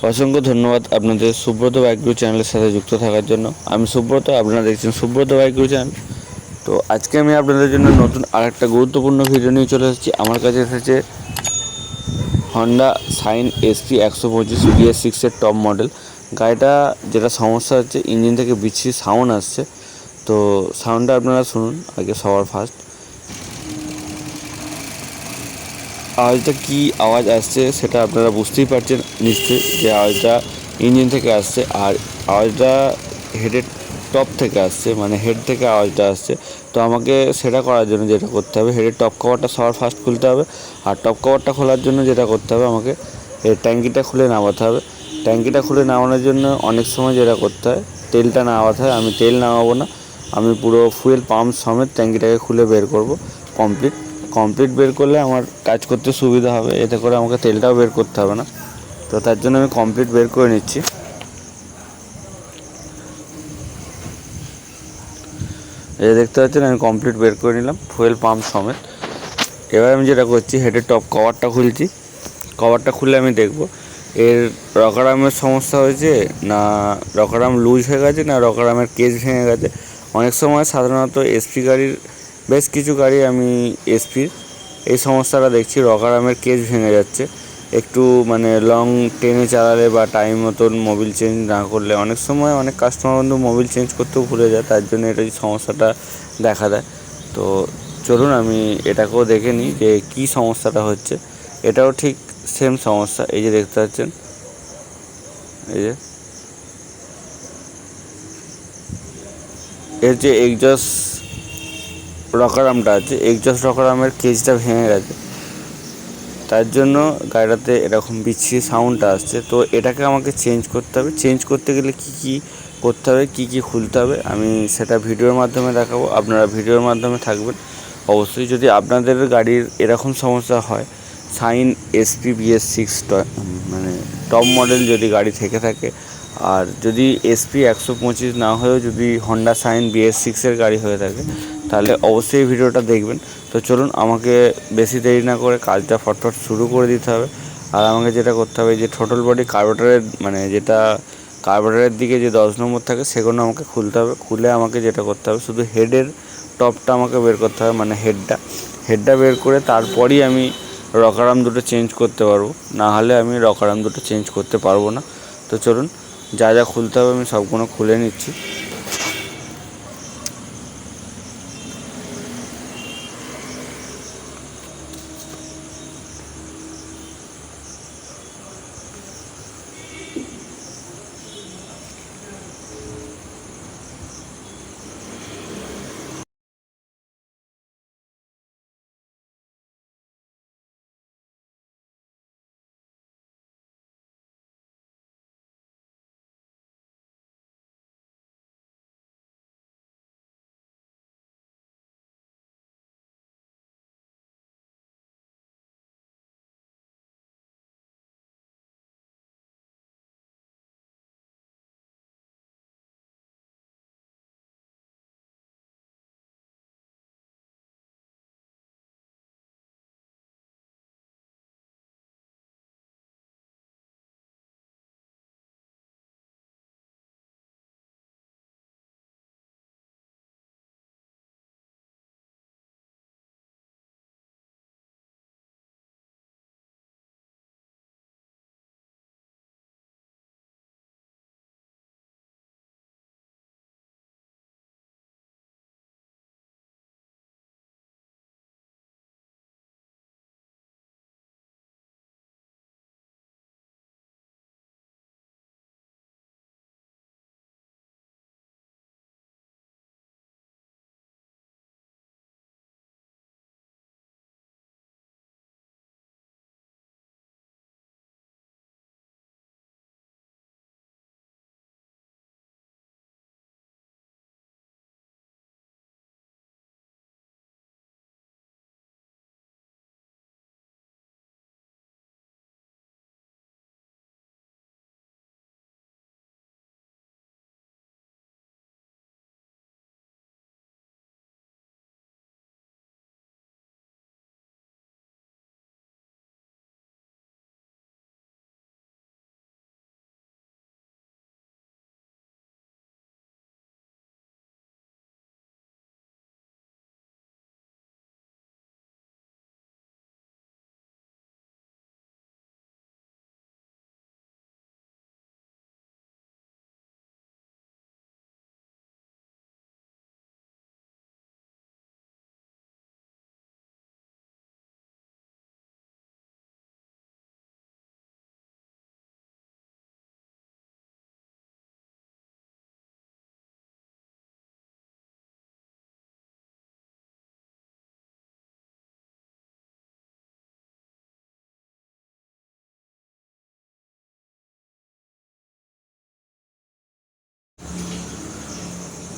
অসংখ্য ধন্যবাদ আপনাদের সুব্রত বাইক গুরু চ্যানেলের সাথে যুক্ত থাকার জন্য। আমি সুব্রত, আপনারা দেখছেন সুব্রত বাইক গুরু চ্যানেল। তো আজকে আমি আপনাদের জন্য নতুন আরেকটা গুরুত্বপূর্ণ ভিডিও নিয়ে চলে এসেছি। আমার কাছে এসেছে Honda Shine SP 125 BS6 top model. গাড়িটা যেটা সমস্যা হচ্ছে, ইঞ্জিন থেকে বিচ্ছিরি সাউন্ড আসছে। তো সাউন্ডটা আপনারা শুনুন আগে সবার ফার্স্ট। আওয়াজটা কী আওয়াজ আসছে সেটা আপনারা বুঝতেই পারছেন নিশ্চয়ই, যে আওয়াজটা ইঞ্জিন থেকে আসছে। আর আওয়াজটা হেডের টপ থেকে আসছে, মানে হেড থেকে আওয়াজটা আসছে। তো আমাকে সেটা করার জন্য যেটা করতে হবে, হেডের টপ কভারটা সবার ফার্স্ট খুলতে হবে। আর টপ কভারটা খোলার জন্য যেটা করতে হবে, আমাকে এই ট্যাঙ্কিটা খুলে নামাতে হবে। ট্যাঙ্কিটা খুলে নামানোর জন্য অনেক সময় যেটা করতে হয়, তেলটা নামাতে হয়। আমি তেল নামাবো না, আমি পুরো ফুয়েল পাম্প সমেত ট্যাঙ্কিটাকে খুলে বের করব। কমপ্লিট বের করলে আমার কাজ করতে সুবিধা হবে, এতে করে আমাকে তেলটাও বের করতে হবে না। তো তার জন্য আমি কমপ্লিট বের করে নিচ্ছি। এই দেখতে পাচ্ছেন আমি কমপ্লিট বের করে নিলাম ফুয়েল পাম্প সমেত। এবার আমি যেটা করছি, হেডের টপ কভারটা খুলছি। কভারটা খুলে আমি দেখব এর রকার আর্মের সমস্যা হয়েছে, না রকার আর্ম লুজ হয়ে গেছে, না রকার আর্মের কেজ ভেঙে গেছে। অনেক সময় সাধারণত এসপি গাড়ির, বেশ কিছু গাড়ি আমি এসপির এই সমস্যাটা দেখছি, রকার আর্মের কেজ ভেঙে যাচ্ছে। একটু মানে লং টেনে চালালে বা টাইম মতন মোবিল চেঞ্জ না করলে, অনেক সময় অনেক কাস্টমার বন্ধু মোবিল চেঞ্জ করতেও ভুলে যায়, তার জন্য এটা সমস্যাটা দেখা দেয়। তো চলুন আমি এটাকেও দেখে নিই যে কী সমস্যাটা হচ্ছে। এটাও ঠিক সেম সমস্যা। এই যে দেখতে পাচ্ছেন, এই যে এর যে এক্সজস্ট রকার আর্মটা আছে, এক্সজস্ট রকার আর্মের কেজটা ভেঙে গেছে, তার জন্য গাড়িটাতে এরকম বিচ্ছিরি সাউন্ডটা আসছে। তো এটাকে আমাকে চেঞ্জ করতে হবে। চেঞ্জ করতে গেলে কী কী করতে হবে, কী কী খুলতে হবে, আমি সেটা ভিডিওর মাধ্যমে দেখাবো। আপনারা ভিডিওর মাধ্যমে থাকবেন অবশ্যই। যদি আপনাদের গাড়ির এরকম সমস্যা হয়, সাইন এসপি BS6 মানে টপ মডেল যদি গাড়ি থেকে থাকে, আর যদি এসপি 125 না হয়েও যদি হন্ডা সাইন BS6 গাড়ি হয়ে থাকে, তাহলে অবশ্যই ভিডিওটা দেখবেন। তো চলুন, আমাকে বেশি দেরি না করে কাজটা ফটফট শুরু করে দিতে হবে। আর আমাকে যেটা করতে হবে, যে টোটাল বডি কার্বোরেটরের, মানে যেটা কার্বোরেটরের দিকে যে 10 নম্বর থাকে, সেগুলো আমাকে খুলতে হবে। খুলে আমাকে যেটা করতে হবে, শুধু হেডের টপটা আমাকে বের করতে হবে, মানে হেডটা বের করে তারপরই আমি রকার আর্ম দুটো চেঞ্জ করতে পারবো। না হলে আমি রকার আর্ম দুটো চেঞ্জ করতে পারবো না। তো চলুন, যা যা খুলতে হবে আমি সবগুলো খুলে নিচ্ছি।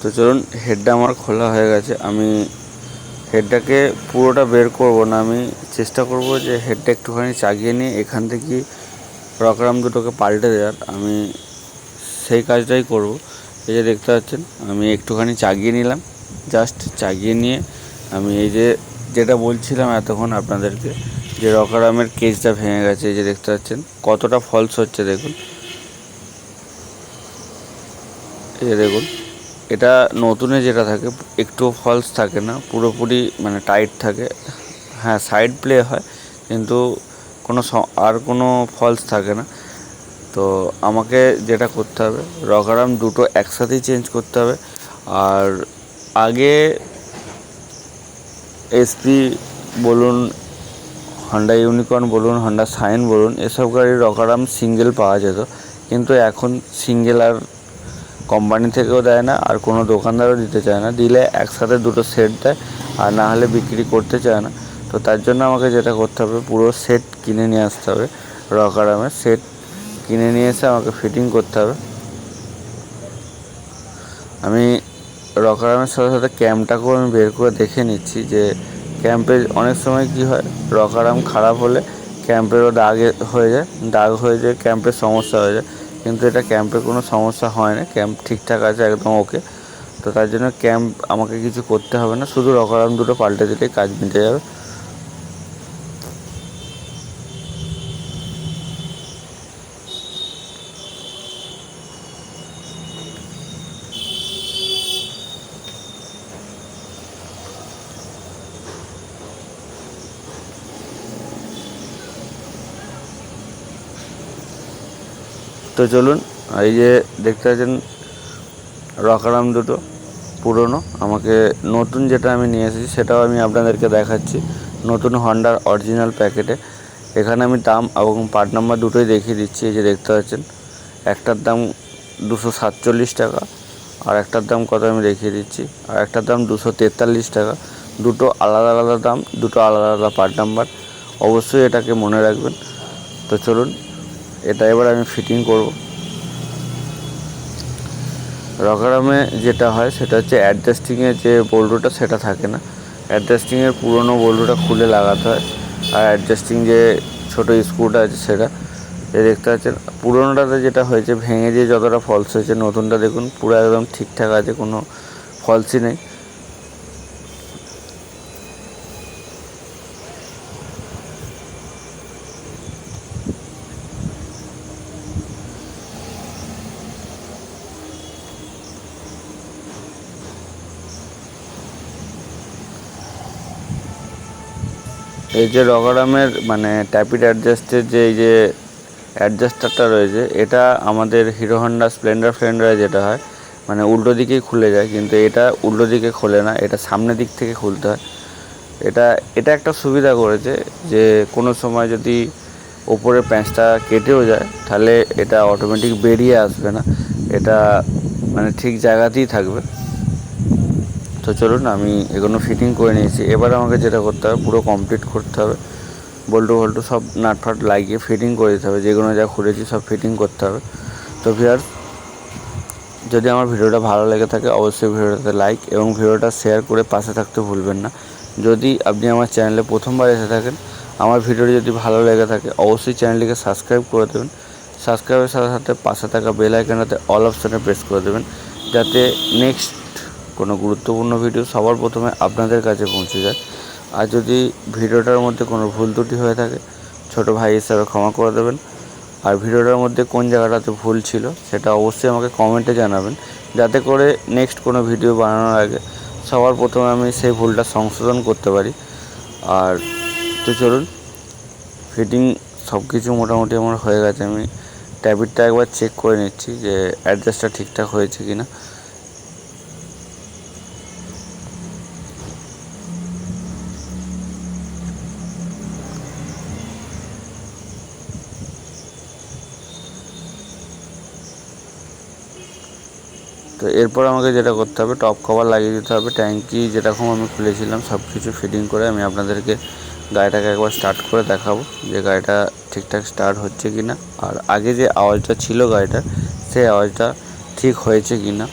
তো চলুন, হেডটা আমার খোলা হয়ে গেছে। আমি হেডটাকে পুরোটা বের করব না, আমি চেষ্টা করব যে হেডটা একটুখানি চাগিয়ে নিয়ে এখান থেকে রকার আর্ম দুটোকে পাল্টে দেওয়ার। আমি সেই কাজটাই করব। এই যে দেখতে পাচ্ছেন, আমি একটুখানি চাগিয়ে নিলাম। জাস্ট চাগিয়ে নিয়ে আমি এই যে যেটা বলছিলাম এতক্ষণ আপনাদেরকে, যে রকার আর্মের কেজটা ভেঙে গেছে। এই যে দেখতে পাচ্ছেন কতটা ফলস হচ্ছে, দেখুন। এই যে দেখুন, এটা নতুনে যেটা থাকে একটুও ফলস থাকে না, পুরোপুরি মানে টাইট থাকে। হ্যাঁ, সাইড প্লে হয়, কিন্তু আর কোনো ফলস থাকে না। তো আমাকে যেটা করতে হবে, রকার আর্ম দুটো একসাথেই চেঞ্জ করতে হবে। আর আগে এসপি বলুন, হন্ডা ইউনিকর্ন বলুন, হন্ডা সাইন বলুন, এসব গাড়ির রকার আর্ম সিঙ্গেল পাওয়া যেত। কিন্তু এখন সিঙ্গেল আর কোম্পানি থেকেও দেয় না, আর কোনো দোকানদারও দিতে চায় না। দিলে একসাথে দুটো সেট দেয়, আর না হলে বিক্রি করতে চায় না। তো তার জন্য আমাকে যেটা করতে হবে, পুরো সেট কিনে নিয়ে আসতে হবে। রকার আর্মের সেট কিনে নিয়ে এসে আমাকে ফিটিং করতে হবে। আমি রকার আর্মের সাথে সাথে ক্যাম্পটাকেও আমি বের করে দেখে নিচ্ছি, যে ক্যাম্পে অনেক সময় কী হয়, রকার আর্ম খারাপ হলে ক্যাম্পেরও দাগ হয়ে যায়, ক্যাম্পের সমস্যা হয়ে যায়। কিন্তু এটা ক্যাম্পে কোনো সমস্যা হয় না, ক্যাম্প ঠিকঠাক আছে, একদম ওকে। তো তার জন্য ক্যাম্প আমাকে কিছু করতে হবে না, শুধু রকার আর্ম দুটো পাল্টে দিলেই কাজ মিটে যাবে। তো চলুন, এই যে দেখতে পাচ্ছেন রকার আর্ম দুটো পুরনো, আমাকে নতুন যেটা আমি নিয়ে এসেছি সেটাও আমি আপনাদেরকে দেখাচ্ছি, নতুন হন্ডার অরিজিনাল প্যাকেটে। এখানে আমি দাম এবং পার্ট নাম্বার দুটোই দেখিয়ে দিচ্ছি। এই যে দেখতে পাচ্ছেন, একটার দাম 247 টাকা, আর একটার দাম কত আমি দেখিয়ে দিচ্ছি, আর একটার দাম 243 টাকা। দুটো আলাদা আলাদা দাম, দুটো আলাদা আলাদা পার্ট নাম্বার, অবশ্যই এটাকে মনে রাখবেন। তো চলুন, এটা এবার আমি ফিটিং করব। রকার আর্মে যেটা হয় সেটা হচ্ছে অ্যাডজাস্টিংয়ের যে বোল্টটা সেটা থাকে না, অ্যাডজাস্টিংয়ের পুরনো বোল্টটা খুলে লাগাতে হয়। আর অ্যাডজাস্টিং যে ছোটো স্ক্রুটা আছে সেটা দেখতে পাচ্ছেন, পুরোনোটাতে যেটা হয়েছে ভেঙে দিয়ে যতটা ফলস হয়েছে, নতুনটা দেখুন পুরো একদম ঠিকঠাক আছে, কোনো ফলসই নেই। এই যে রকার আর্মের মানে ট্যাপিড অ্যাডজাস্টের যে এই যে অ্যাডজাস্টারটা রয়েছে, এটা আমাদের হিরো হন্ডা স্প্লেন্ডারে যেটা হয়, মানে উল্টো দিকেই খুলে যায়, কিন্তু এটা উল্টো দিকে খোলে না, এটা সামনের দিক থেকে খুলতে হয়। এটা এটা একটা সুবিধা করেছে, যে কোনো সময় যদি ওপরে প্যাঁচটা কেটেও যায়, তাহলে এটা অটোমেটিক বেরিয়ে আসবে না, এটা মানে ঠিক জায়গাতেই থাকবে। তো চলুন, আমি এগুলো ফিটিং করে নিয়েছি। এবার আমাকে যেটা করতে হবে, পুরো কমপ্লিট করতে হবে, বল্টু সব নাট ফাট লাগিয়ে ফিটিং করে দিতে হবে, যেগুলো যা খুলেছি সব ফিটিং করতে হবে। তো ভিউয়ার্স, যদি আমার ভিডিওটা ভালো লেগে থাকে অবশ্যই ভিডিওটাতে লাইক এবং ভিডিওটা শেয়ার করে পাশে থাকতে ভুলবেন না। যদি আপনি আমার চ্যানেলে প্রথমবার এসে থাকেন, আমার ভিডিওটি যদি ভালো লেগে থাকে অবশ্যই চ্যানেলটিকে সাবস্ক্রাইব করে দেবেন। সাবস্ক্রাইবের সাথে সাথে পাশে থাকা বেল আইকনটাতে অল অপশানে প্রেস করে দেবেন, যাতে নেক্সট কোনো গুরুত্বপূর্ণ ভিডিও সবার প্রথমে আপনাদের কাছে পৌঁছে যায়। আর যদি ভিডিওটার মধ্যে কোনো ভুল ত্রুটি হয়ে থাকে, ছোটো ভাই হিসাবে ক্ষমা করে দেবেন। আর ভিডিওটার মধ্যে কোন জায়গাটাতে ভুল ছিল সেটা অবশ্যই আমাকে কমেন্টে জানাবেন, যাতে করে নেক্সট কোনো ভিডিও বানানোর আগে সবার প্রথমে আমি সেই ভুলটা সংশোধন করতে পারি। আর তো চলুন, ফিটিং সব কিছু মোটামুটি আমার হয়ে গেছে। আমি ট্যাবিটটা একবার চেক করে নিচ্ছি যে অ্যাডজাস্টটা ঠিকঠাক হয়েছে কি না। তো এরপর আমাকে যেটা করতে হবে, টপ কভার লাগিয়ে দিতে হবে। ট্যাঙ্কি যেরকম আমি খুলেছিলাম সব কিছু ফিটিং করে আমি আপনাদেরকে গাড়িটাকে একবার স্টার্ট করে দেখাবো, যে গাড়িটা ঠিকঠাক স্টার্ট হচ্ছে কি না, আর আগে যে আওয়াজটা ছিল গাড়িটার সেই আওয়াজটা ঠিক হয়েছে কি না।